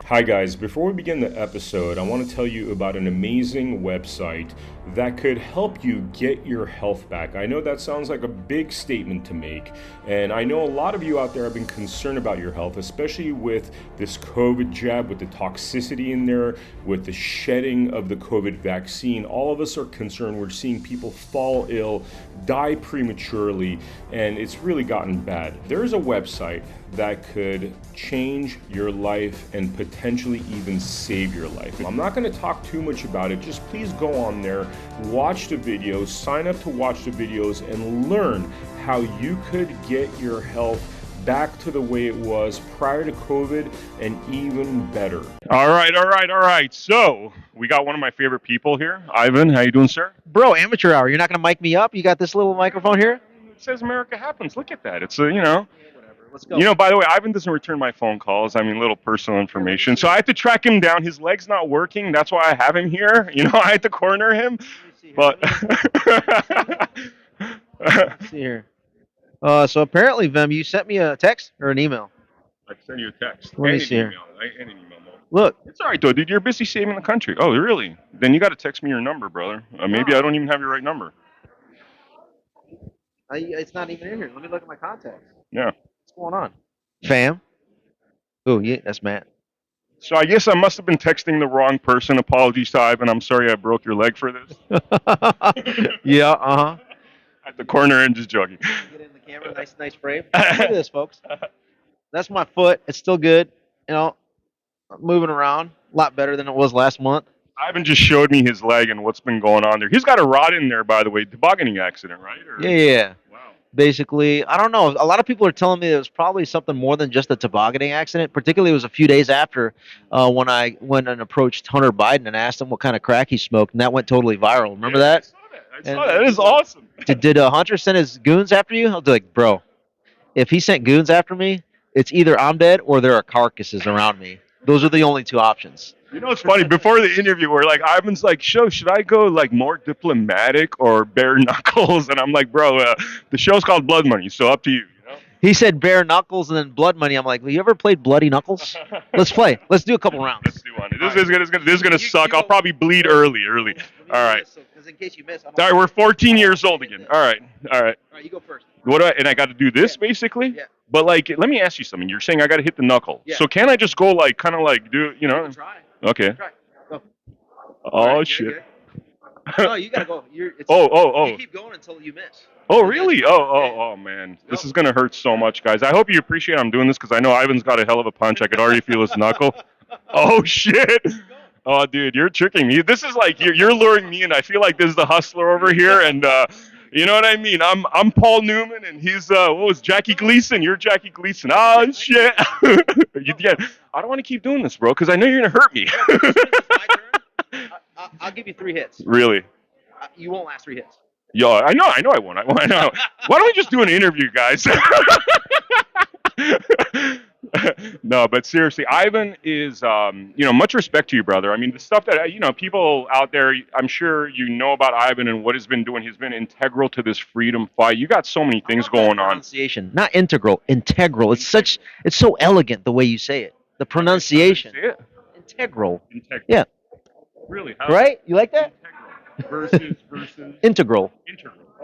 Hi guys, before we begin the episode, I want to tell you about an amazing website that could help you get your health back. I know that sounds like a big statement to make, and I know a lot of you out there have been concerned about your health, especially with this COVID jab, with the toxicity in there, with the shedding of the COVID vaccine. All of us are concerned. We're seeing people fall ill, die prematurely, and it's really gotten bad. There's a website that could change your life and potentially even save your life. I'm not going to talk too much about it. Just please go on there, watch the videos, sign up to watch the videos, and learn how you could get your health back to the way it was prior to COVID and even better. All right. So we got one of my favorite people here. Ivan, how you doing, sir? Bro, amateur hour. You're not going to mic me up? You got this little microphone here? It says America Happens. Look at that. It's a, you know. Let's go. By the way, Ivan doesn't return my phone calls. I mean, little personal information. So I have to track him down. His leg's not working. That's why I have him here. I had to corner him. But Let's see here. So apparently, Vem, you sent me a text or an email. I sent you a text. Let me see here. And an email. Look. It's all right, though, dude. You're busy saving the country. Oh, really? Then you got to text me your number, brother. Maybe I don't even have your right number. It's not even in here. Let me look at my contacts. Yeah. What's going on? Fam? Oh, yeah, that's Matt. So I guess I must have been texting the wrong person. Apologies to Ivan. I'm sorry I broke your leg for this. Yeah, uh-huh. At the corner and just joking. Get in the camera, nice frame. Look at this, folks. That's my foot. It's still good. Moving around. A lot better than it was last month. Ivan just showed me his leg and what's been going on there. He's got a rod in there, by the way. Tobogganing accident, right? Yeah. Wow. Basically, I don't know. A lot of people are telling me it was probably something more than just a tobogganing accident. Particularly, it was a few days after when I went and approached Hunter Biden and asked him what kind of crack he smoked, and that went totally viral. Remember that? I saw that. That is awesome. Did Hunter send his goons after you? I was like, bro, if he sent goons after me, it's either I'm dead or there are carcasses around me. Those are the only two options. It's funny. Before the interview, where Ivan's like, should I go more diplomatic or bare knuckles? And I'm like, bro, the show's called Blood Money, so up to you. He said bare knuckles and then blood money. I'm like, well, you ever played Bloody Knuckles? Let's play. Let's do a couple rounds. Let's do one. This is gonna suck. I'll probably bleed early. All right. Because in case you miss, All right, we're 14 years old again. All right. All right, you go first. And I got to do this basically? Yeah. But let me ask you something. You're saying I got to hit the knuckle. Yeah. So can I just go do Try. Okay. Try. Go. Oh, right, shit. No, you gotta go. You keep going until you miss. Oh, really? Oh, man. This is going to hurt so much, guys. I hope you appreciate I'm doing this because I know Ivan's got a hell of a punch. I could already feel his knuckle. Oh, shit. Oh, dude, you're tricking me. This is like you're luring me in. I feel like this is the hustler over here, and you know what I mean. I'm Paul Newman, and he's what was Jackie Gleason? You're Jackie Gleason. Oh shit! Yeah, I don't want to keep doing this, bro, because I know you're gonna hurt me. I'll give you 3 hits. Really? You won't last 3 hits. Yo, I know I won't. I know. Why don't we just do an interview, guys? No, but seriously, Ivan is, much respect to you, brother. I mean, the stuff that, people out there, I'm sure you know about Ivan and what he's been doing. He's been integral to this freedom fight. You got so many things going on. Pronunciation, not integral, integral. It's so elegant the way you say it. The pronunciation. Integral. Yeah. Really? Right? You like that? Versus. Integral.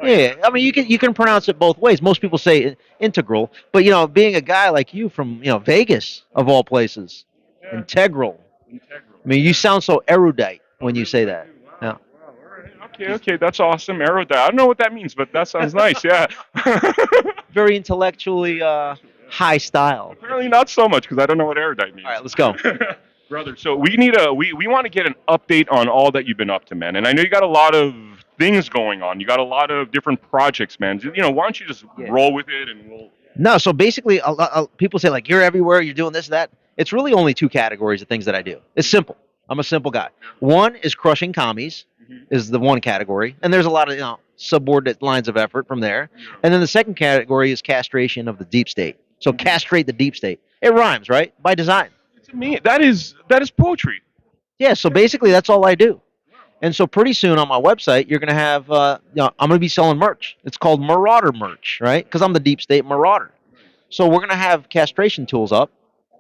Oh, yeah, I mean you can pronounce it both ways. Most people say integral, but being a guy like you from Vegas of all places, integral. I mean, you sound so erudite when you say that. Wow. Okay, that's awesome. Erudite. I don't know what that means, but that sounds nice. Yeah. Very intellectually high style. Apparently not so much because I don't know what erudite means. All right, let's go. Brother, so we want to get an update on all that you've been up to, man. And I know you got a lot of things going on. You got a lot of different projects, man. Why don't you just roll with it and we'll... No, so basically, people say, you're everywhere, you're doing this, that. It's really only 2 categories of things that I do. It's simple. I'm a simple guy. One is crushing commies, is the one category. And there's a lot of, subordinate lines of effort from there. Yeah. And then the second category is castration of the deep state. So castrate the deep state. It rhymes, right? By design. To me, that is poetry. Yeah, so basically that's all I do. And so pretty soon on my website, you're going to have, I'm going to be selling merch. It's called Marauder merch, right? Because I'm the deep state marauder. So we're going to have castration tools up.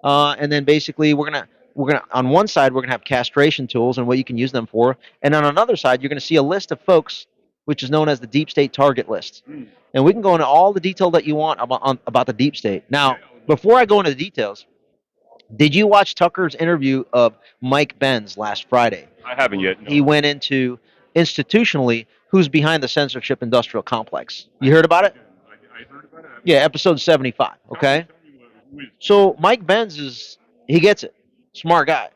And then basically we're going to On one side we're gonna have castration tools and what you can use them for, and on another side you're gonna see a list of folks, which is known as the deep state target list. And we can go into all the detail that you want about the deep state. Now, before I go into the details, did you watch Tucker's interview of Mike Benz last Friday? I haven't yet. No. He went into institutionally who's behind the censorship industrial complex. You heard about it? I heard about it. Yeah, episode 75. Okay. So Mike Benz he gets it. Smart guy.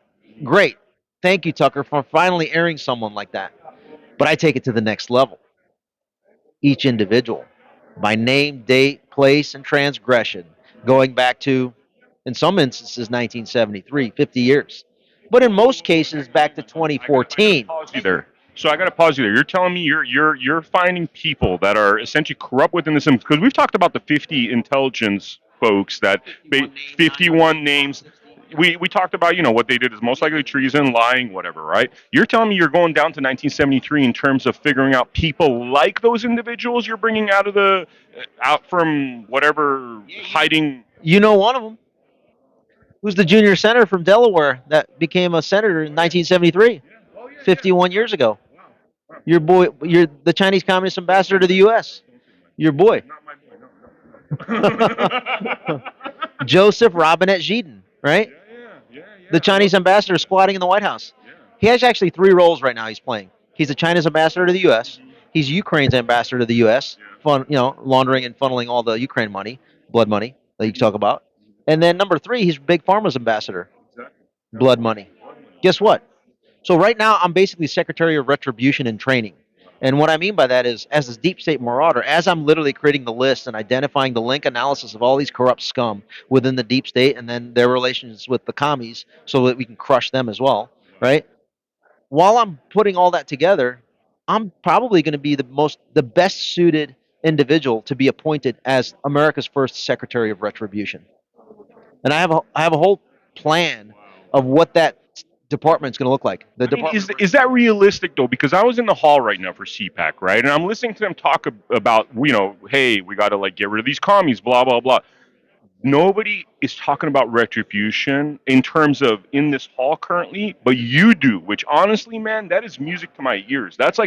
Great. Thank you, Tucker, for finally airing someone like that. But I take it to the next level. Each individual, by name, date, place, and transgression, going back to, in some instances, 1973, 50 years. But in most cases, back to 2014. Pause you there. So I got to pause you there. You're telling me you're finding people that are essentially corrupt within the system, because we've talked about the 50 intelligence folks that 51 names. We talked about, what they did is most likely treason, lying, whatever, right? You're telling me you're going down to 1973 in terms of figuring out people like those individuals you're bringing out from whatever hiding. You know one of them. Who's the junior senator from Delaware that became a senator in 1973, 51 years ago? Your boy, you're the Chinese Communist ambassador to the U.S. Your boy. Joseph Robinette Zhedin, right? The Chinese ambassador squatting in the White House. He has actually 3 roles right now he's playing. He's a China's ambassador to the U.S. He's Ukraine's ambassador to the U.S., laundering and funneling all the Ukraine money, blood money that you talk about. And then number 3, he's Big Pharma's ambassador, blood money. Guess what? So right now, I'm basically Secretary of Retribution and Training. And what I mean by that is, as this deep state marauder, as I'm literally creating the list and identifying the link analysis of all these corrupt scum within the deep state and then their relations with the commies so that we can crush them as well, right? While I'm putting all that together, I'm probably going to be the best suited individual to be appointed as America's first Secretary of Retribution. And I have a whole plan of what that department's going to look like. Is that realistic though? Because I was in the hall right now for CPAC, right, and I'm listening to them talk about, hey, we got to get rid of these commies, blah blah blah. Nobody is talking about retribution in terms of in this hall currently, but you do, which honestly, man, that is music to my ears. That's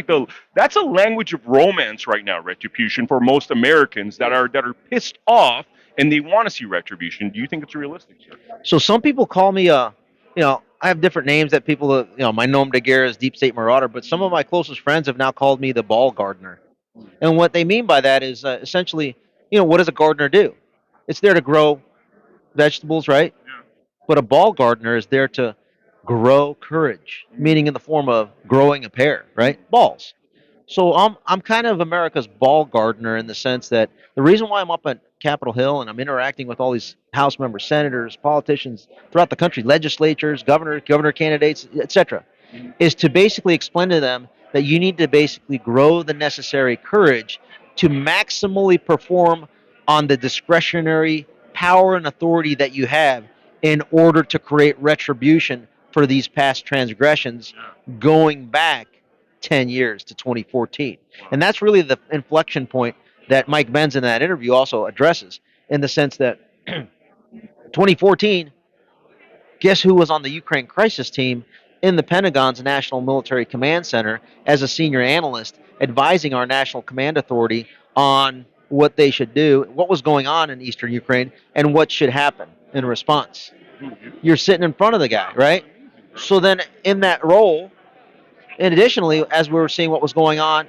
that's a language of romance right now, retribution, for most Americans that are pissed off and they want to see retribution. Do you think it's realistic, sir? So some people call me I have different names that people, my nom de guerre is Deep State Marauder, but some of my closest friends have now called me the ball gardener. And what they mean by that is essentially, what does a gardener do? It's there to grow vegetables, right? Yeah. But a ball gardener is there to grow courage, meaning in the form of growing a pear, right? Balls. So I'm kind of America's ball gardener in the sense that the reason why I'm up at Capitol Hill and I'm interacting with all these House members, senators, politicians throughout the country, legislatures, governor candidates, etc., is to basically explain to them that you need to basically grow the necessary courage to maximally perform on the discretionary power and authority that you have in order to create retribution for these past transgressions going back 10 years to 2014. And that's really the inflection point that Mike Benz in that interview also addresses, in the sense that 2014, guess who was on the Ukraine crisis team in the Pentagon's National Military Command Center as a senior analyst advising our National Command Authority on what they should do, what was going on in eastern Ukraine, and what should happen in response. You're sitting in front of the guy, right? So then in that role, and additionally, as we were seeing what was going on,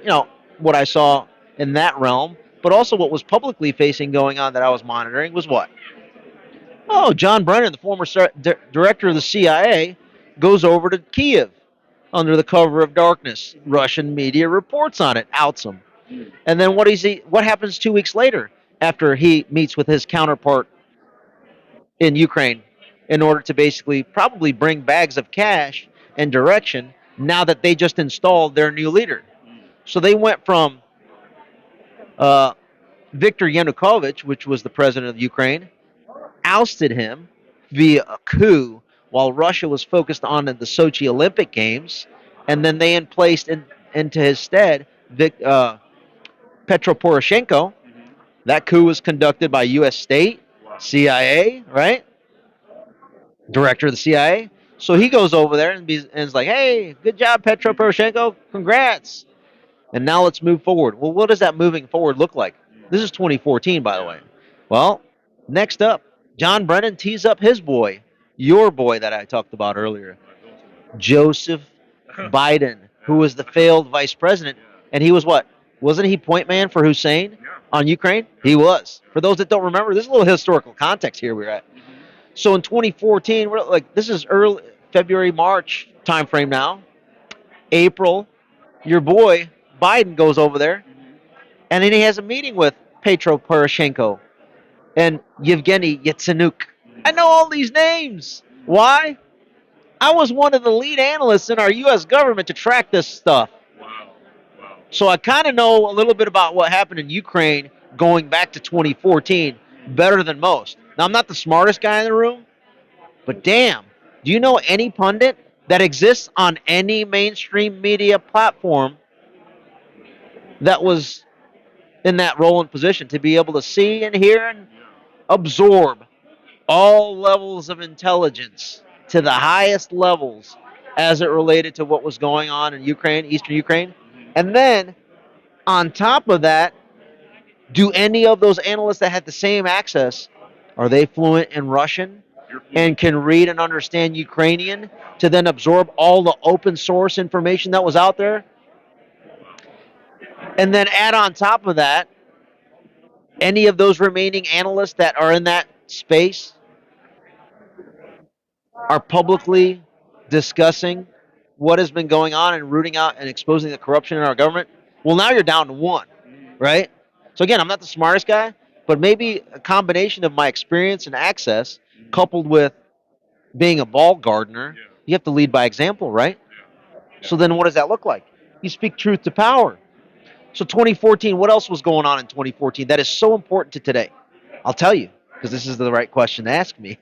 what I saw in that realm, but also what was publicly facing going on that I was monitoring was what? Oh, John Brennan, the former director of the CIA, goes over to Kiev under the cover of darkness. Russian media reports on it, outs him. And then what happens 2 weeks later after he meets with his counterpart in Ukraine in order to basically probably bring bags of cash and direction now that they just installed their new leader? So they went from Viktor Yanukovych, which was the president of Ukraine, ousted him via a coup while Russia was focused on the Sochi Olympic Games, and then they placed into his stead Petro Poroshenko. That coup was conducted by U.S. State, CIA, right? Director of the CIA. So he goes over there and is like, hey, good job, Petro Poroshenko. Congrats. And now let's move forward. Well, what does that moving forward look like? This is 2014, by the way. Well, next up, John Brennan tees up his boy, your boy that I talked about earlier, Joseph Biden, who was the failed vice president. And he was what? Wasn't he point man for Hussein on Ukraine? He was. For those that don't remember, this is a little historical context here we're at. So in 2014, we're like, this is early February, March timeframe now. April, your boy Biden goes over there, and then he has a meeting with Petro Poroshenko and Yevgeny Yatsenuk. I know all these names. Why? I was one of the lead analysts in our U.S. government to track this stuff. So I kind of know a little bit about what happened in Ukraine going back to 2014 better than most. Now, I'm not the smartest guy in the room, but damn, do you know any pundit that exists on any mainstream media platform that was in that role and position to be able to see and hear and absorb all levels of intelligence to the highest levels as it related to what was going on in Ukraine, eastern Ukraine? And then on top of that, do any of those analysts that had the same access, are they fluent in Russian and can read and understand Ukrainian to then absorb all the open source information that was out there? And then add on top of that, any of those remaining analysts that are in that space are publicly discussing what has been going on and rooting out and exposing the corruption in our government. Well, now you're down to one, right? So again, I'm not the smartest guy, but maybe a combination of my experience and access coupled with being a ball gardener, you have to lead by example, right? So then what does that look like? You speak truth to power. So 2014, what else was going on in 2014 that is so important to today? I'll tell you, because this is the right question to ask me.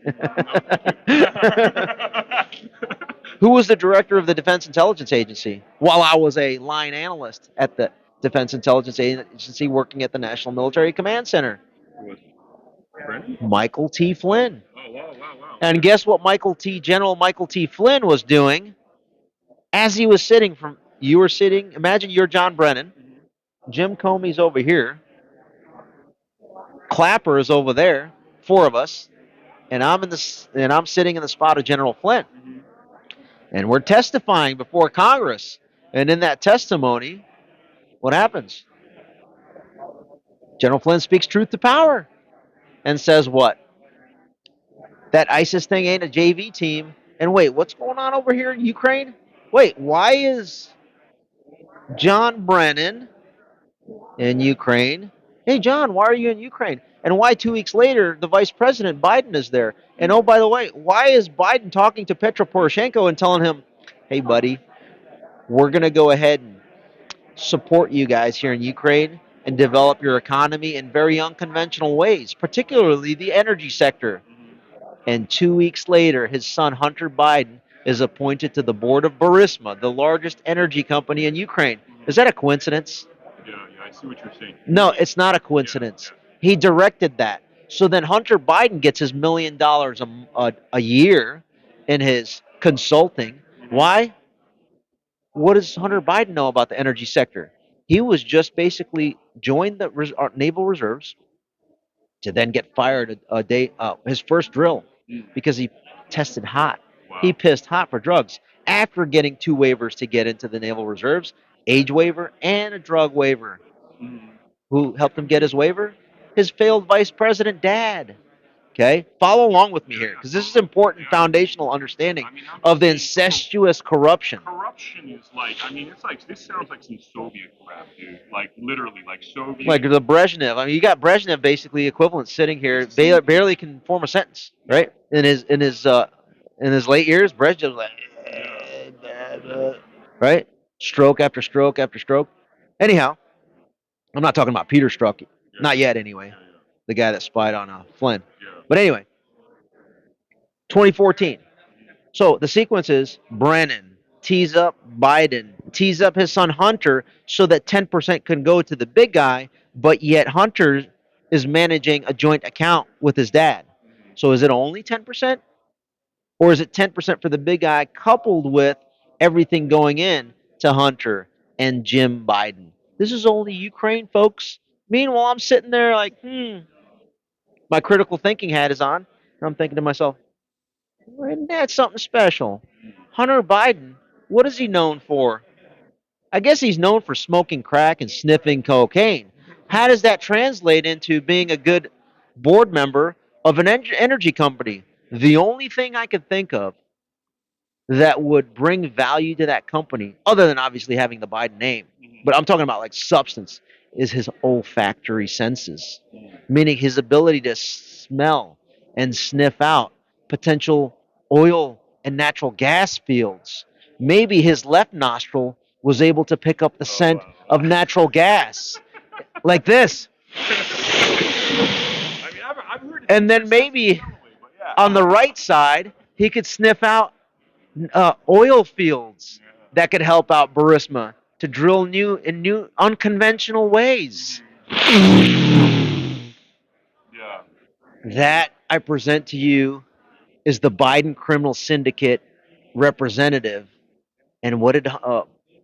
Who was the director of the Defense Intelligence Agency while I was a line analyst at the Defense Intelligence Agency working at the National Military Command Center? Michael T. Flynn. And guess what General Michael T. Flynn was doing as he was sitting you were sitting, imagine you're John Brennan, Jim Comey's over here, Clapper is over there, four of us, and I'm sitting in the spot of General Flynn. And we're testifying before Congress. And in that testimony, what happens? General Flynn speaks truth to power and says what? That ISIS thing ain't a JV team. And wait, what's going on over here in Ukraine? Wait, why is John Brennan in Ukraine? Hey, John, why are you in Ukraine? And why 2 weeks later, the vice president, Biden, is there? And oh, by the way, why is Biden talking to Petro Poroshenko and telling him, hey, buddy, we're going to go ahead and support you guys here in Ukraine and develop your economy in very unconventional ways, particularly the energy sector. And 2 weeks later, his son, Hunter Biden, is appointed to the board of Burisma, the largest energy company in Ukraine. Is that a coincidence? Yeah, I see what you're saying. No, it's not a coincidence. He directed that. So then Hunter Biden gets his $1 million a year in his consulting. Why? What does Hunter Biden know about the energy sector? He was just basically joined the naval reserves to then get fired a day his first drill because he tested hot. Wow. He pissed hot for drugs after getting 2 waivers to get into the naval reserves, age waiver and a drug waiver. Who helped him get his waiver? His failed vice president dad. Okay? Follow along with me here, because this is important foundational understanding of the incestuous corruption. Corruption is like, it's like, this sounds like some Soviet crap, dude. Like, literally, like Soviet. Like the Brezhnev. You got Brezhnev basically equivalent sitting here, barely can form a sentence, right? In his late years, Brezhnev's like, right? Stroke after stroke after stroke. Anyhow, I'm not talking about Peter Strzok. Not yet, anyway. The guy that spied on Flynn. But anyway, 2014. So the sequence is Brennan tees up Biden, tees up his son Hunter so that 10% can go to the big guy, but yet Hunter is managing a joint account with his dad. So is it only 10%? Or is it 10% for the big guy coupled with everything going in to Hunter and Jim Biden? This is only Ukraine, folks. Meanwhile, I'm sitting there like, my critical thinking hat is on. And I'm thinking to myself, isn't that something special? Hunter Biden, what is he known for? I guess he's known for smoking crack and sniffing cocaine. How does that translate into being a good board member of an energy company? The only thing I could think of that would bring value to that company, other than obviously having the Biden name, but I'm talking about like substance, is his olfactory senses, meaning his ability to smell and sniff out potential oil and natural gas fields. Maybe his left nostril was able to pick up the scent of natural gas, like this. I mean, I've heard it And then maybe on the right side, he could sniff out oil fields that could help out Burisma to drill new unconventional ways. Yeah. That I present to you is the Biden criminal syndicate representative. And what did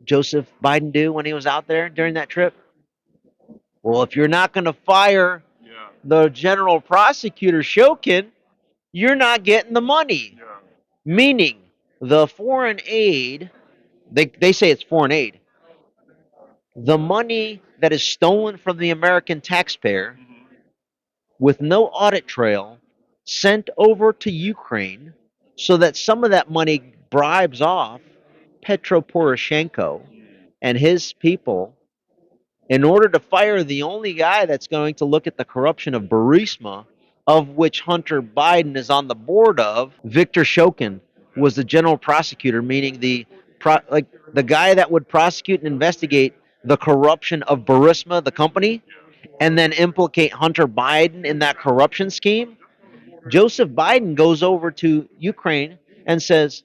Joseph Biden do when he was out there during that trip? Well, if you're not going to fire Yeah. the general prosecutor Shokin, you're not getting the money. Yeah. Meaning, the foreign aid, they say it's foreign aid, the money that is stolen from the American taxpayer with no audit trail sent over to Ukraine so that some of that money bribes off Petro Poroshenko and his people in order to fire the only guy that's going to look at the corruption of Burisma, of which Hunter Biden is on the board of. Victor Shokin was the general prosecutor, meaning the guy that would prosecute and investigate the corruption of Burisma, the company, and then implicate Hunter Biden in that corruption scheme. Joseph Biden goes over to Ukraine and says,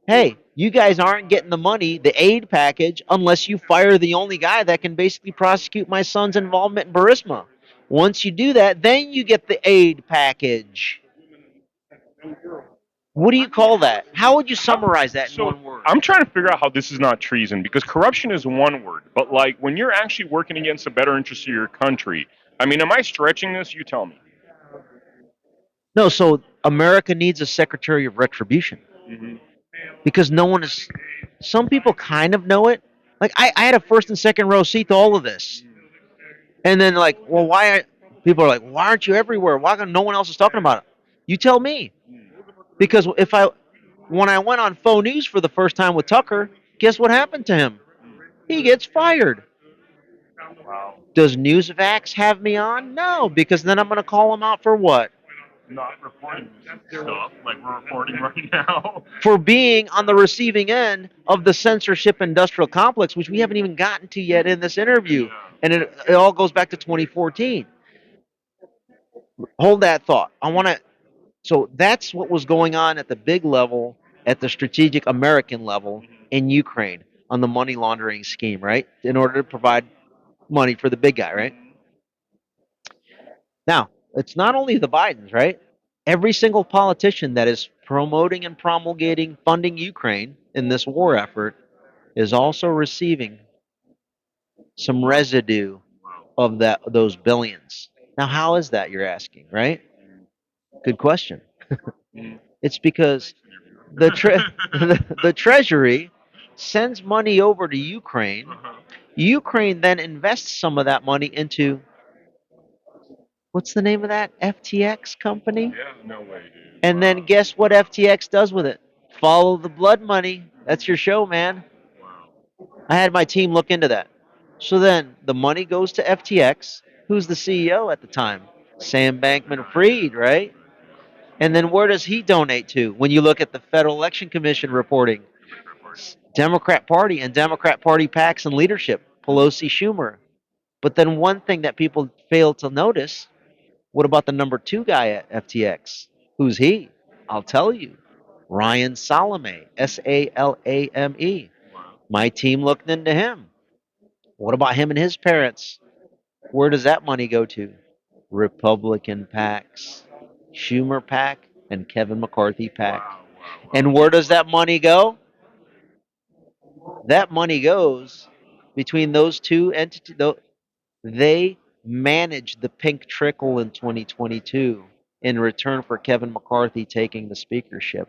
hey, you guys aren't getting the money, the aid package, unless you fire the only guy that can basically prosecute my son's involvement in Burisma. Once you do that, then you get the aid package. What do you call that? How would you summarize that in So one word? I'm trying to figure out how this is not treason because corruption is one word, but like when you're actually working against the better interests of your country, I mean, am I stretching this? You tell me. No, so America needs a secretary of retribution Hmm. because no one is. Some people kind of know it. Like I had a first and second row seat to all of this, and then like, well, people are like, why aren't you everywhere? Why no one else is talking about it? You tell me, because when I went on faux news for the first time with Tucker, guess what happened to him? He gets fired. Wow. Does Newsvax have me on? No, because then I'm going to call him out for what? Not reporting this stuff like we're reporting right now. For being on the receiving end of the censorship industrial complex, which we haven't even gotten to yet in this interview. And it all goes back to 2014. Hold that thought. So that's what was going on at the big level, at the strategic American level in Ukraine on the money laundering scheme, right? In order to provide money for the big guy, right? Now, it's not only the Bidens, right? Every single politician that is promoting and promulgating funding Ukraine in this war effort is also receiving some residue of those billions. Now, how is that, you're asking, right? Good question. It's because the Treasury sends money over to Ukraine. Ukraine then invests some of that money into, what's the name of that? FTX company? Yeah, no way, dude. And then guess what FTX does with it? Follow the blood money. That's your show, man. I had my team look into that. So then the money goes to FTX. Who's the CEO at the time? Sam Bankman Fried, right? And then where does he donate to when you look at the Federal Election Commission reporting? Democrat Party and Democrat Party PACs and leadership, Pelosi, Schumer. But then one thing that people fail to notice, what about the number two guy at FTX? Who's he? I'll tell you. Ryan Salame, Salame. My team looked into him. What about him and his parents? Where does that money go to? Republican PACs. Schumer PAC and Kevin McCarthy PAC. And where does that money go? That money goes between those two entities. They managed the pink trickle in 2022 in return for Kevin McCarthy taking the speakership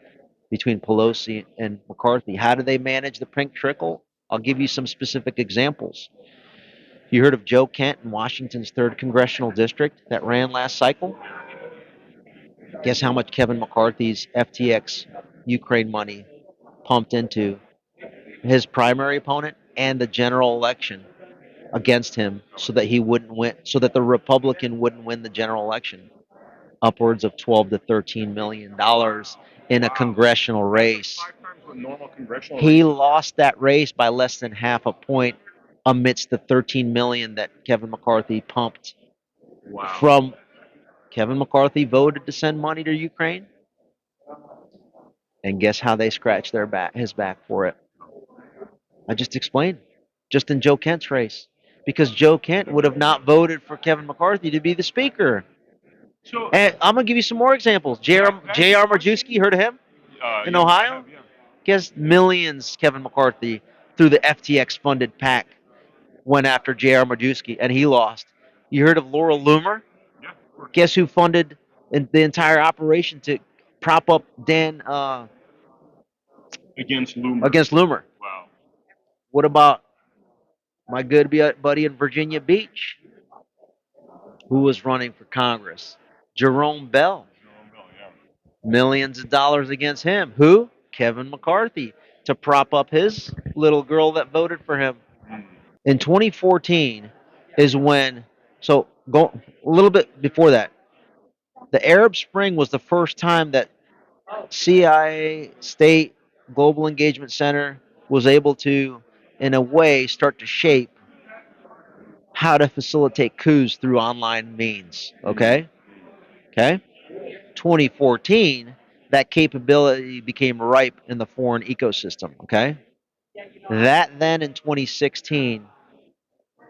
between Pelosi and McCarthy. How do they manage the pink trickle? I'll give you some specific examples. You heard of Joe Kent in Washington's 3rd Congressional District that ran last cycle? Guess how much Kevin McCarthy's FTX Ukraine money pumped into his primary opponent and the general election against him so that he wouldn't win, so that the Republican wouldn't win the general election? Upwards of 12 to 13 million dollars in a congressional race. He lost that race by less than half a point amidst the 13 million that Kevin McCarthy pumped. From Kevin McCarthy voted to send money to Ukraine, and guess how they scratched his back for it? I just explained. Just in Joe Kent's race, because Joe Kent would have not voted for Kevin McCarthy to be the speaker. And I'm gonna give you some more examples. J.R. Majewski, heard of him in Ohio? Guess millions Kevin McCarthy through the FTX funded PAC went after J.R. Majewski, and he lost. You heard of Laura Loomer? Guess who funded the entire operation to prop up Dan Against Loomer. Wow. What about my good buddy in Virginia Beach, who was running for Congress? Jerome Bell. Millions of dollars against him. Who? Kevin McCarthy, to prop up his little girl that voted for him. In 2014 is when, so go a little bit before that, the Arab Spring was the first time that CIA, State Global Engagement Center, was able to, in a way, start to shape how to facilitate coups through online means. Okay? 2014, that capability became ripe in the foreign ecosystem. Okay? That then in 2016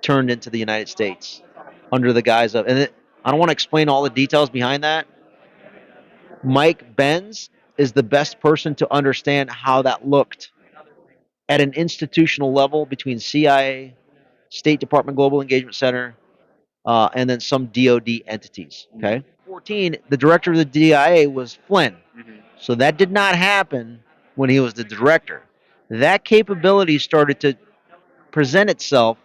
turned into the United States under the guise of, I don't want to explain all the details behind that. Mike Benz is the best person to understand how that looked at an institutional level between CIA, State Department Global Engagement Center, and then some DoD entities. Okay. 14, the director of the DIA was Flynn. So that did not happen when he was the director. That capability started to present itself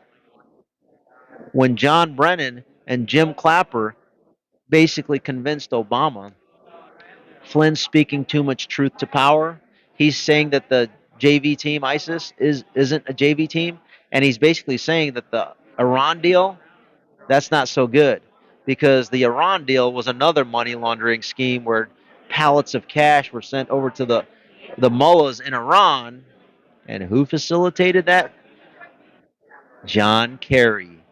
when John Brennan and Jim Clapper basically convinced Obama. Flynn's speaking too much truth to power. He's saying that the JV team ISIS isn't a JV team, and he's basically saying that the Iran deal, that's not so good, because the Iran deal was another money laundering scheme where pallets of cash were sent over to the mullahs in Iran, and who facilitated that? John Kerry.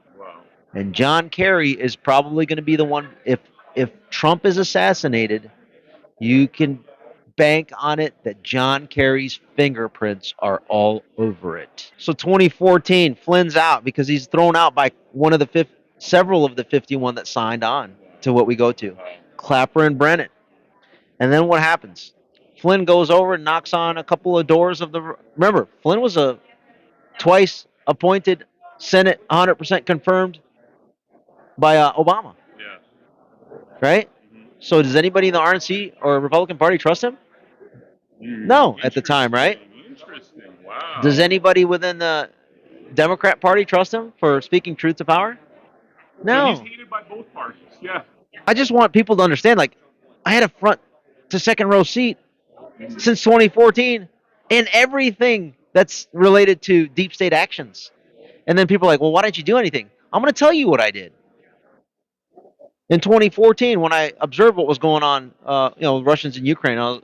And John Kerry is probably going to be the one, if Trump is assassinated, you can bank on it that John Kerry's fingerprints are all over it. So 2014, Flynn's out because he's thrown out by several of the 51 that signed on to what we go to, Clapper and Brennan. And then what happens? Flynn goes over and knocks on a couple of doors of the. Remember, Flynn was a twice appointed Senate, 100% confirmed by Obama. Right? So does anybody in the RNC or Republican Party trust him? No, at the time, right? Interesting. Wow. Does anybody within the Democrat Party trust him for speaking truth to power? No. He's hated by both parties. Yeah. I just want people to understand, like, I had a front to second row seat since 2014 in everything that's related to deep state actions. And then people are like, well, why didn't you do anything? I'm going to tell you what I did. In 2014, when I observed what was going on, Russians in Ukraine,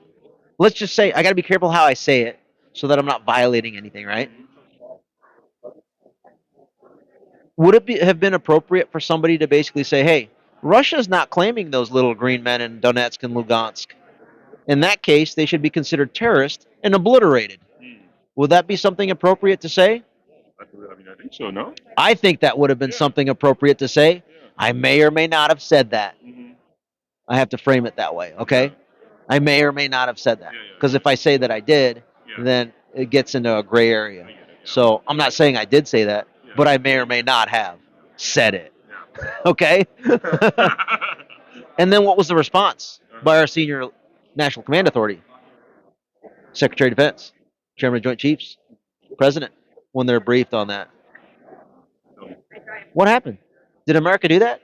let's just say, I got to be careful how I say it so that I'm not violating anything, right? Would it have been appropriate for somebody to basically say, hey, Russia's not claiming those little green men in Donetsk and Lugansk. In that case, they should be considered terrorists and obliterated. Would that be something appropriate to say? I think so, no? I think that would have been something appropriate to say. I may or may not have said that. I have to frame it that way, okay? I may or may not have said that. Yeah, yeah. Because if I say that I did, Yeah. then it gets into a gray area. I get it, yeah. So I'm not saying I did say that, Yeah. but I may or may not have said it. Yeah. Okay? And then what was the response by our senior National Command Authority? Secretary of Defense, Chairman of Joint Chiefs, President, when they're briefed on that. What happened? Did America do that?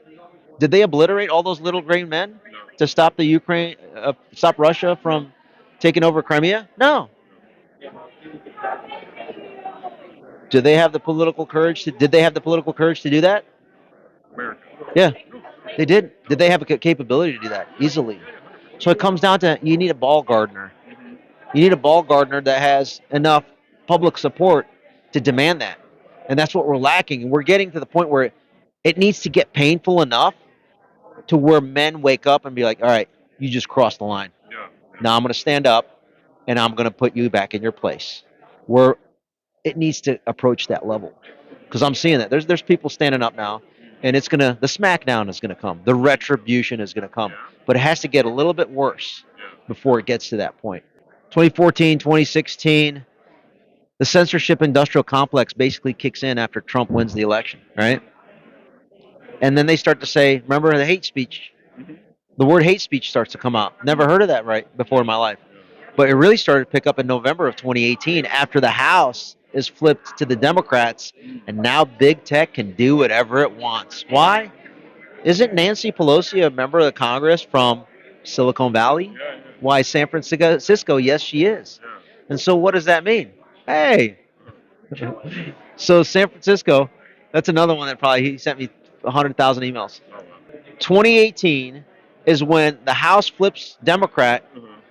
Did they obliterate all those little green men to stop the Ukraine, stop Russia from taking over Crimea? No. Do they have the political courage to? Did they have the political courage to do that? America. Yeah, they did. Did they have a capability to do that easily? So it comes down to you need a ball gardener. You need a ball gardener that has enough public support to demand that, and that's what we're lacking. And we're getting to the point where it needs to get painful enough to where men wake up and be like, "All right, you just crossed the line. Yeah. Now I'm going to stand up and I'm going to put you back in your place." Where it needs to approach that level, because I'm seeing that there's people standing up now, and the smackdown is gonna come, the retribution is gonna come, but it has to get a little bit worse before it gets to that point. 2014, 2016, the censorship industrial complex basically kicks in after Trump wins the election, right? And then they start to say, remember the hate speech? The word hate speech starts to come out. Never heard of that right before in my life. But it really started to pick up in November of 2018 after the House is flipped to the Democrats, and now big tech can do whatever it wants. Why? Isn't Nancy Pelosi a member of the Congress from Silicon Valley? Why, San Francisco? Yes, she is. And so what does that mean? Hey. So San Francisco, that's another one that probably he sent me 100,000 emails. 2018 is when the House flips Democrat,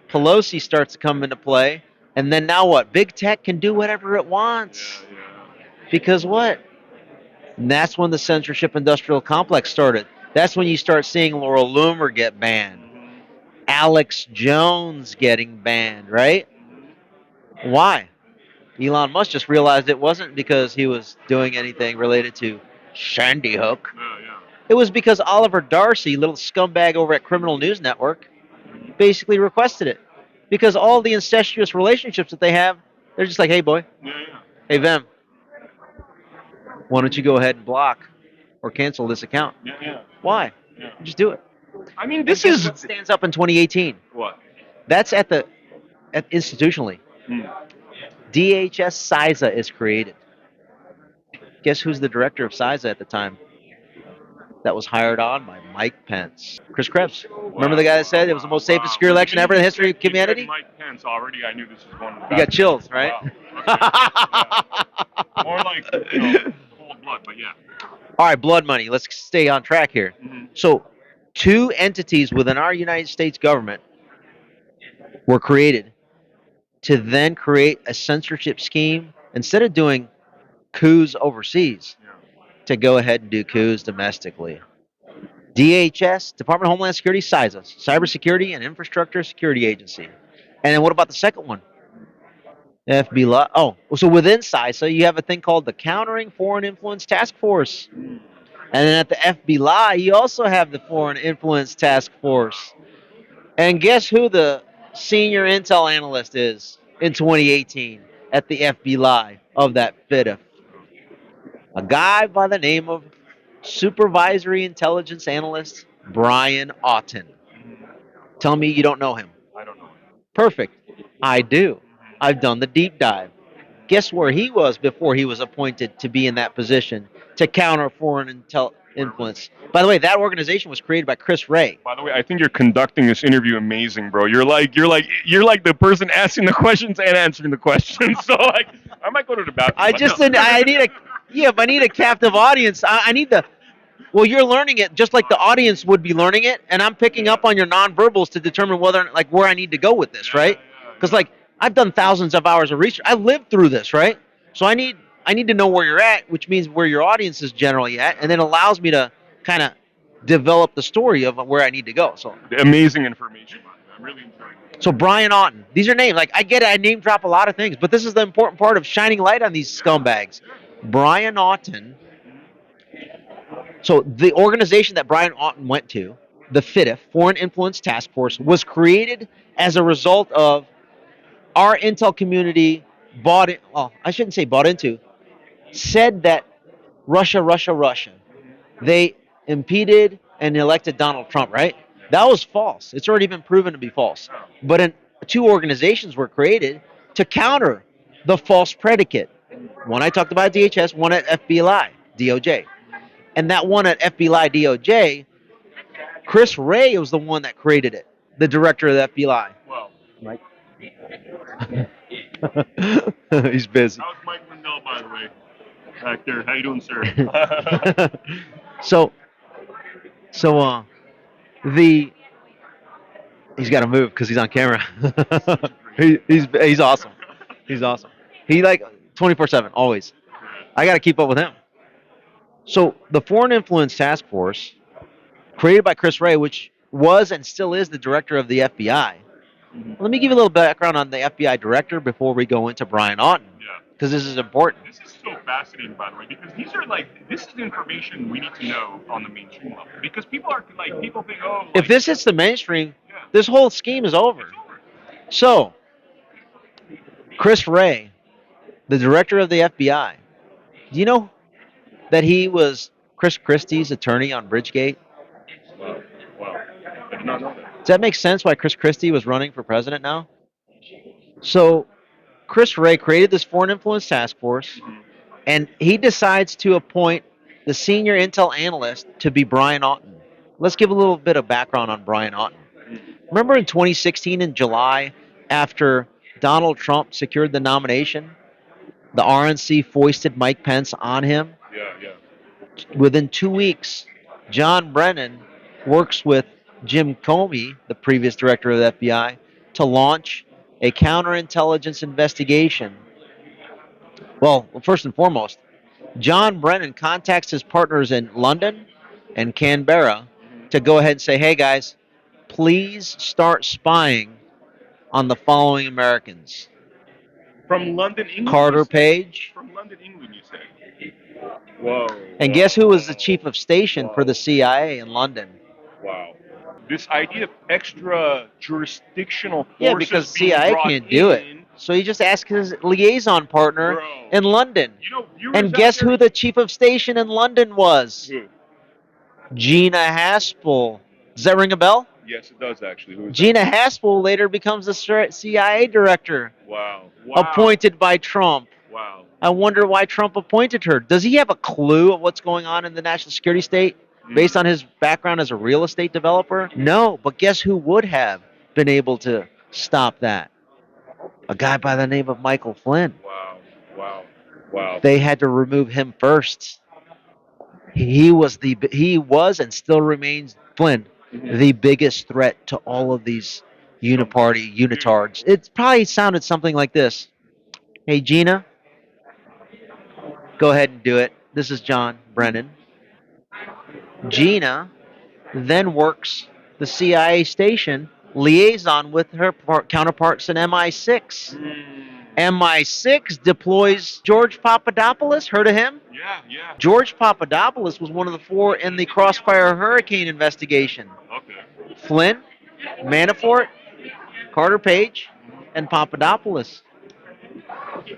Pelosi starts to come into play, and then now what? Big tech can do whatever it wants. Because what? And that's when the censorship industrial complex started. That's when you start seeing Laura Loomer get banned. Alex Jones getting banned, right? Why? Elon Musk just realized it wasn't because he was doing anything related to Sandy Hook. It was because Oliver Darcy, little scumbag over at Criminal News Network, basically requested it. Because all the incestuous relationships that they have, they're just like, hey, boy, hey, Vem, why don't you go ahead and block or cancel this account? Why? Just do it. I mean, This is what stands up in 2018. What? That's at institutionally. DHS CISA is created. Guess who's the director of CISA at the time? That was hired on by Mike Pence. Chris Krebs. Remember the guy that said it was the most safe and secure election ever in the history of humanity? Mike Pence already. I knew this was going to the You got chills, right? Wow. Okay. More like cold blood, but yeah. All right, blood money. Let's stay on track here. So, two entities within our United States government were created to then create a censorship scheme instead of doing coups overseas to go ahead and do coups domestically. DHS, Department of Homeland Security, CISA, Cybersecurity and Infrastructure Security Agency. And then what about the second one? FBI. Oh, so within CISA, you have a thing called the Countering Foreign Influence Task Force. And then at the FBI, you also have the Foreign Influence Task Force. And guess who the senior intel analyst is in 2018 at the FBI of that FIDF? A guy by the name of Supervisory Intelligence Analyst Brian Auten. Tell me you don't know him. I don't know. Perfect. I do. I've done the deep dive. Guess where he was before he was appointed to be in that position to counter foreign influence? By the way, that organization was created by Chris Wray. By the way, I think you're conducting this interview amazing, bro. You're like the person asking the questions and answering the questions. So like, I might go to the bathroom. I need a captive audience. I need the. Well, you're learning it just like the audience would be learning it, and I'm picking up on your nonverbals to determine where I need to go with this, right? Because I've done thousands of hours of research. I lived through this, right? So I need to know where you're at, which means where your audience is generally at, and then allows me to kind of develop the story of where I need to go. So amazing information. I'm really enjoying it. So Brian Auten, these are names. I get it. I name drop a lot of things, but this is the important part of shining light on these scumbags. Brian Auten. So the organization that Brian Auten went to the FITF, Foreign Influence Task Force, was created as a result of our intel community bought it. Well, I shouldn't say bought into, said that Russia. They impeded and elected Donald Trump, right? That was false. It's already been proven to be false. But two organizations were created to counter the false predicate. One I talked about at DHS, one at FBI, DOJ. And that one at FBI, DOJ, Chris Wray was the one that created it, the director of the FBI. Well, Right? He's busy. how's Mike Lindell, by the way? Back there. How you doing, sir? so, the he's got to move because he's on camera. He's awesome. He's awesome. He like 24/7 always. I got to keep up with him. So the Foreign Influence Task Force, created by Chris Wray, which was and still is the director of the FBI. Let me give you a little background on the FBI director before we go into Brian Auten, because this is important. This is so fascinating, by the way, because these are like, this is the information we need to know on the mainstream level. Because people are like, people think, oh, like, If this hits the mainstream, this whole scheme is over. So, Chris Wray, the director of the FBI, do you know that he was Chris Christie's attorney on Bridgegate? Wow. I did not know that. Does that make sense why Chris Christie was running for president now? So, Chris Wray created this Foreign Influence Task Force, and he decides to appoint the senior intel analyst to be Brian Auten. Let's give a little bit of background on Brian Auten. Remember in 2016 in July, after Donald Trump secured the nomination, the RNC foisted Mike Pence on him? Yeah. Within 2 weeks, John Brennan works with Jim Comey, the previous director of the FBI, to launch a counterintelligence investigation. Well, first and foremost, John Brennan contacts his partners in London and Canberra to go ahead and say, hey guys, please start spying on the following Americans. From London, England? Carter Page. From London, England, you said? Whoa. And guess who was the chief of station for the CIA in London? Wow. This idea of extra jurisdictional forces Yeah, because being CIA brought can't do it. in. So he just asked his liaison partner Bro. in London. You know, viewers And out guess there- who the chief of station in London was? Who? Gina Haspel. Does that ring a bell? Yes, it does actually. Who is Gina Haspel later becomes the CIA director, that? Wow. appointed by Trump. Wow. I wonder why Trump appointed her. Does he have a clue of what's going on in the national security state based on his background as a real estate developer? No, but guess who would have been able to stop that? A guy by the name of Michael Flynn. Wow. They had to remove him first. He was and still remains, Flynn, the biggest threat to all of these unitards. It probably sounded something like this. Hey, Gina, go ahead and do it. This is John Brennan. Gina then works the CIA station liaison with her counterparts in MI6. MI6 deploys George Papadopoulos. Heard of him? Yeah. George Papadopoulos was one of the four in the Crossfire Hurricane investigation. Okay. Flynn, Manafort, Carter Page, and Papadopoulos.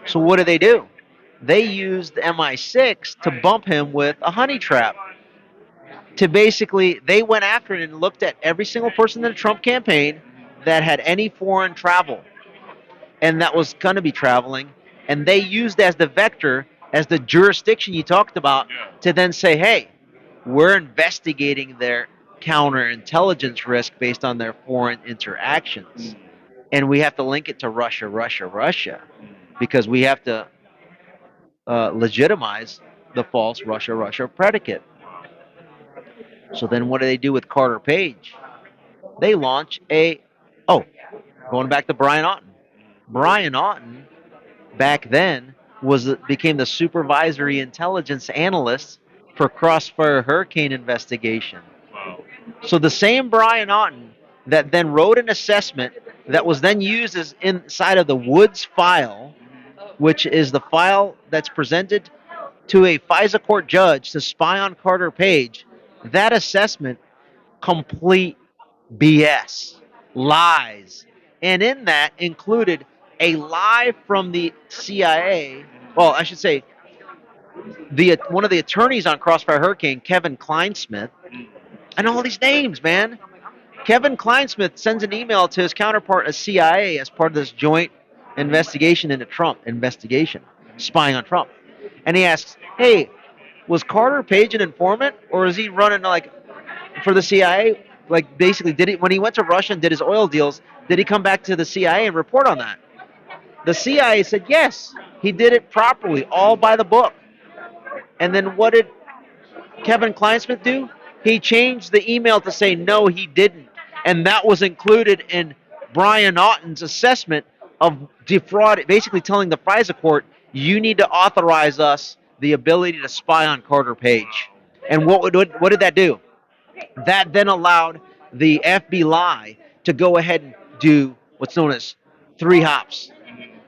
So what do? They used MI6 to bump him with a honey trap. To basically, they went after it and looked at every single person in the Trump campaign that had any foreign travel and that was going to be traveling, and they used as the vector, as the jurisdiction you talked about, to then say, hey, we're investigating their counterintelligence risk based on their foreign interactions. And we have to link it to Russia, because we have to legitimize the false Russia predicate. So then what do they do with Carter Page? They launch going back to Brian Auten. Brian Auten, back then, became the supervisory intelligence analyst for Crossfire Hurricane investigation. Wow. So the same Brian Auten that then wrote an assessment that was then used as inside of the Woods file, which is the file that's presented to a FISA court judge to spy on Carter Page, that assessment complete BS, lies. And in that included a lie from the CIA. Well, I should say one of the attorneys on Crossfire Hurricane, Kevin Kleinsmith, and all these names, man. Kevin Kleinsmith sends an email to his counterpart at CIA as part of this joint investigation into Trump, spying on Trump. And he asks, hey, was Carter Page an informant, or is he running like for the CIA? Like basically, did he when he went to Russia and did his oil deals? Did he come back to the CIA and report on that? The CIA said yes, he did it properly, all by the book. And then what did Kevin Kleinsmith do? He changed the email to say no, he didn't, and that was included in Brian Aughton's assessment of defraud, basically telling the FISA court, you need to authorize us the ability to spy on Carter Page. And what did that do? That then allowed the FBI to go ahead and do what's known as three hops.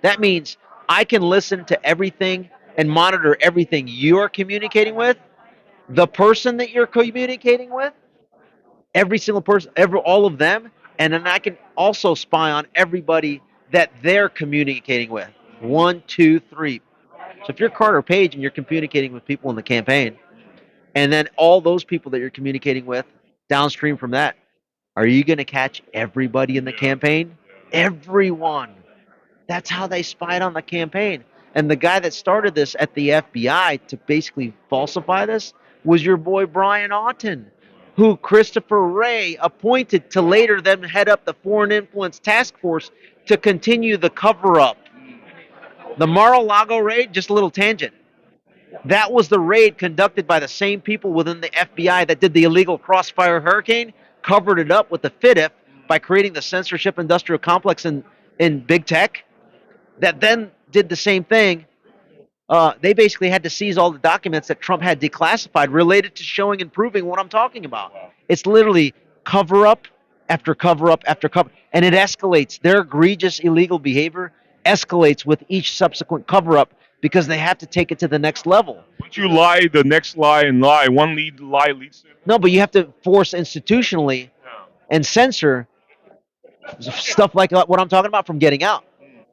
That means I can listen to everything and monitor everything you're communicating with, the person that you're communicating with, every single person, all of them, and then I can also spy on everybody that they're communicating with. One, two, three. So if you're Carter Page and you're communicating with people in the campaign, and then all those people that you're communicating with downstream from that, are you going to catch everybody in the campaign? Everyone. That's how they spied on the campaign. And the guy that started this at the FBI to basically falsify this was your boy Brian Aughton, who Christopher Wray appointed to later then head up the Foreign Influence Task Force to continue the cover-up. The Mar-a-Lago raid, just a little tangent. That was the raid conducted by the same people within the FBI that did the illegal Crossfire Hurricane, covered it up with the FIDF by creating the censorship industrial complex in big tech, that then did the same thing. They basically had to seize all the documents that Trump had declassified related to showing and proving what I'm talking about. It's literally cover up after cover up after cover, and it escalates. Their egregious illegal behavior escalates with each subsequent cover up because they have to take it to the next level. Once you lie, the next lie and lie. One lie leads to. No, but you have to force institutionally and censor stuff like what I'm talking about from getting out.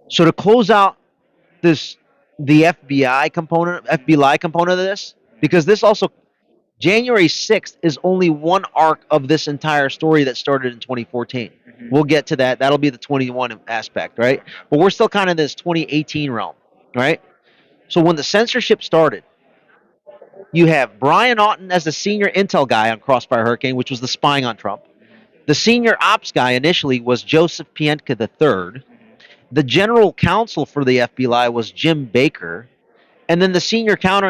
So to close out the FBI component of this, because this also, January 6th is only one arc of this entire story that started in 2014. We'll get to that. That'll be the 21 aspect, right? But we're still kind of in this 2018 realm, right? So when the censorship started, you have Brian Aughton as the senior intel guy on Crossfire Hurricane, which was the spying on Trump. The senior ops guy initially was Joseph Pientka III. The general counsel for the FBI was Jim Baker. And then the senior director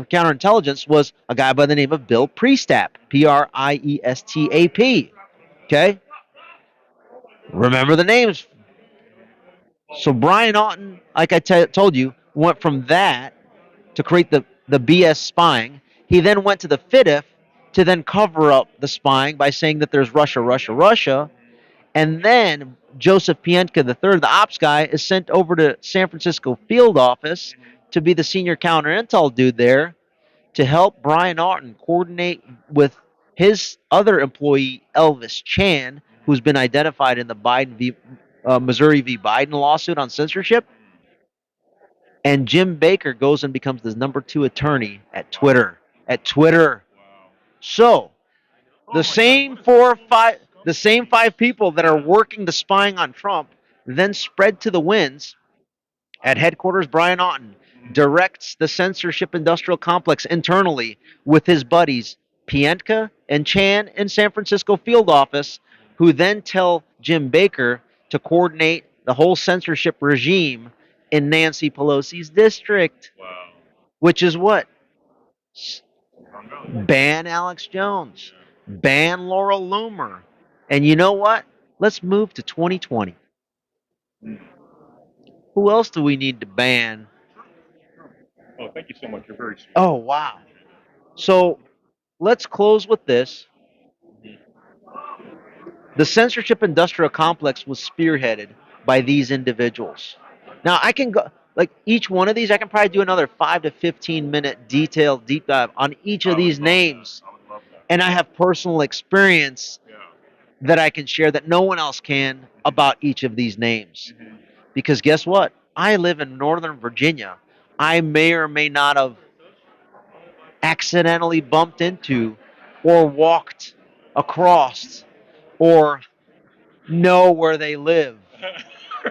of counterintelligence was a guy by the name of Bill Priestap, Priestap. Okay? Remember the names. So Brian Aughton, like I told you, went from that to create the BS spying. He then went to the FIDF to then cover up the spying by saying that there's Russia, Russia, Russia. And then Joseph Pientka III, the ops guy, is sent over to San Francisco field office to be the senior counter intel dude there to help Brian Aughton coordinate with his other employee, Elvis Chan, who's been identified in the Missouri v. Biden lawsuit on censorship. And Jim Baker goes and becomes the number 2 attorney at Twitter. So the same 5 people that are working the spying on Trump then spread to the winds. At headquarters, Brian Aughton directs the censorship industrial complex internally with his buddies Pientka and Chan in San Francisco field office, who then tell Jim Baker to coordinate the whole censorship regime in Nancy Pelosi's district. Wow. Which is what? Ban Alex Jones. Ban Laurel Loomer. And you know what? Let's move to 2020. Who else do we need to ban? Oh, thank you so much. You're very sweet. Oh, wow. So let's close with this. The censorship industrial complex was spearheaded by these individuals. Now, I can go, like each one of these, I can probably do another 5 to 15 minute detailed deep dive on each of these names. and I have personal experience Yeah. that I can share that no one else can about each of these names. Because guess what? I live in Northern Virginia. I may or may not have accidentally bumped into or walked across or know where they live.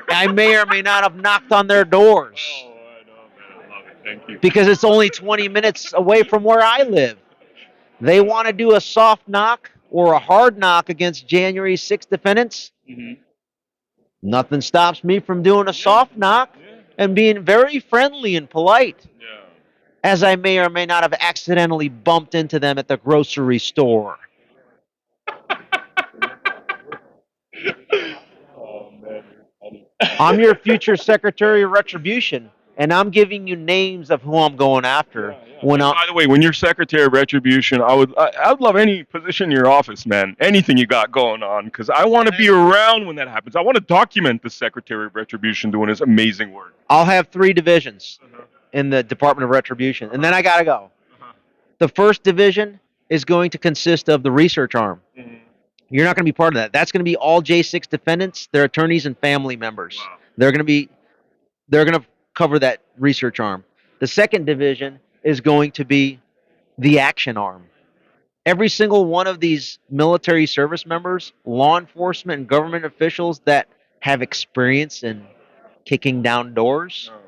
I may or may not have knocked on their doors Oh, I know, man. I love it. Thank you. because it's only 20 minutes away from where I live. They want to do a soft knock or a hard knock against January 6th defendants. Mhm. Nothing stops me from doing a soft knock Yeah. and being very friendly and polite, Yeah. as I may or may not have accidentally bumped into them at the grocery store. Oh man, you're funny. I'm your future Secretary of Retribution, and I'm giving you names of who I'm going after. Yeah, yeah. When And I, by the way, when you're Secretary of Retribution, I would love any position in your office, man. Anything you got going on, because I want to be around when that happens. I want to document the Secretary of Retribution doing his amazing work. I'll have 3 divisions Uh-huh. in the Department of Retribution, and then I gotta go. Uh-huh. The first division is going to consist of the research arm. Mhm. You're not going to be part of that. That's going to be all J6 defendants, their attorneys, and family members. Wow. They're going to cover that research arm. The second division is going to be the action arm. Every single one of these military service members, law enforcement, and government officials that have experience in kicking down doors Oh.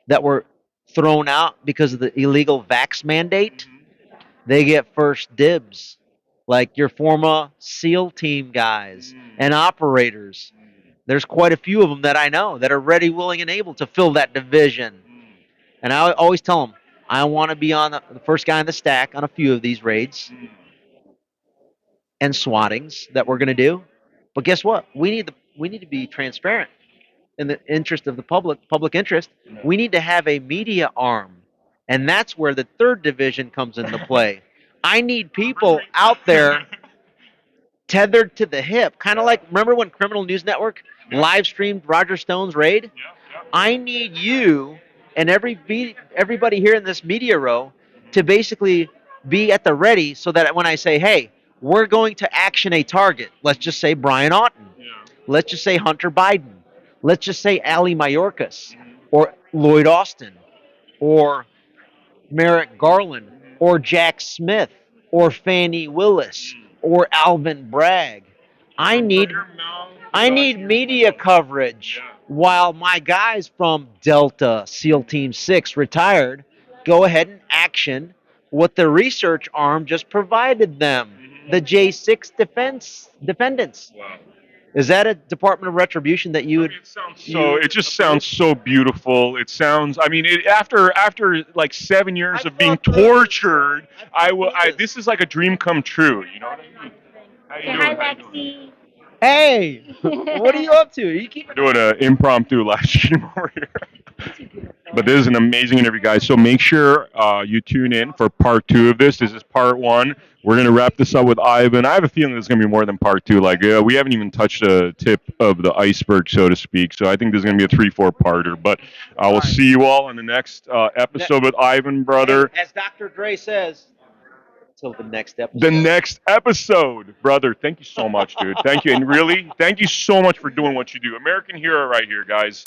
that were thrown out because of the illegal vax mandate, they get first dibs. Like your former SEAL team guys and operators. There's quite a few of them that I know that are ready, willing, and able to fill that division. And I always tell them, I want to be on the first guy in the stack on a few of these raids and swattings that we're going to do. But guess what? We need to be transparent in the interest of the public interest. We need to have a media arm. And that's where the third division comes into play. I need people out there tethered to the hip, kind of like, remember when Criminal News Network live streamed Roger Stone's raid? I need you and everybody here in this media row to basically be at the ready so that when I say, hey, we're going to action a target, let's just say Brian Auten, let's just say Hunter Biden, let's just say Ali Mayorkas, or Lloyd Austin, or Merrick Garland, or Jack Smith, or Fannie Willis, or Alvin Bragg. I need media coverage while my guys from Delta SEAL Team 6 retired go ahead and action what the research arm just provided them. The J6 defendants. Wow. Is that a Department of Retribution that you would? It sounds so. It just sounds so beautiful. It sounds. I mean, after like 7 years of being tortured, I will. This is like a dream come true. You know what I mean? How you Say doing? hi, How you doing? Lexi. Hey, what are you up to? Are you keeping? Doing an impromptu live stream over here. But this is an amazing interview, guys. So make sure you tune in for part 2 of this. This is part 1. We're going to wrap this up with Ivan. I have a feeling there's going to be more than part 2. Like, we haven't even touched the tip of the iceberg, so to speak. So I think there's going to be a 3-4-parter. But I will see you all on the next episode with Ivan, brother. As Dr. Dre says, till the next episode. The next episode, brother. Thank you so much, dude. Thank you. And really, thank you so much for doing what you do. American hero right here, guys.